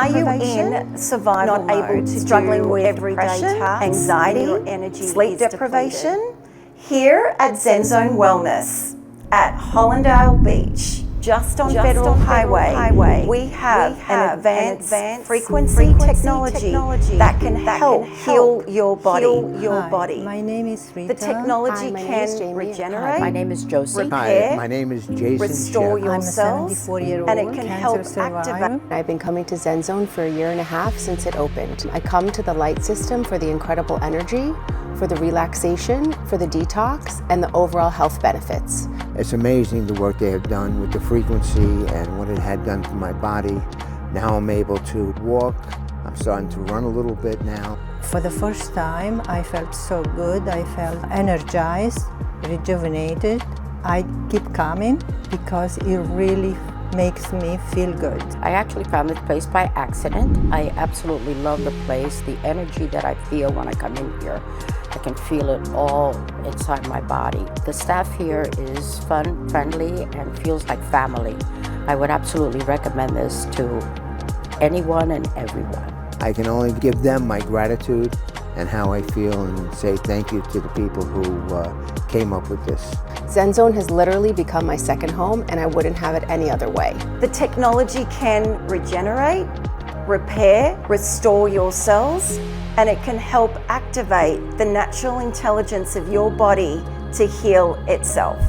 Are you in survival not able mode, to struggling do with everyday depression, tasks, anxiety, your energy sleep is deprivation? Here at Zen Zone Wellness at Hallandale Beach, just on Federal Highway, we have an advanced frequency technology that can help heal your body. Hi, my name is Rita. The technology Hi, my name is can Jamie. regenerate, Hi, my name is Josie. repair, Hi, my name is Jason restore Sheff. your I'm a cells, 74-year-old and it can help cancer survivor. activate. I've been coming to ZenZone for 1.5 years since it opened. I come to the light system for the incredible energy, for the relaxation, for the detox, and the overall health benefits. It's amazing the work they have done with the frequency and what it had done for my body. Now I'm able to walk. I'm starting to run a little bit now. For the first time, I felt so good. I felt energized, rejuvenated. I keep coming because it really makes me feel good. I actually found this place by accident. I absolutely love the place, the energy that I feel when I come in here. I can feel it all inside my body. The staff here is fun, friendly, and feels like family. I would absolutely recommend this to anyone and everyone. I can only give them my gratitude and how I feel and say thank you to the people who came up with this. ZenZone has literally become my second home, and I wouldn't have it any other way. The technology can regenerate, repair, restore your cells, and it can help activate the natural intelligence of your body to heal itself.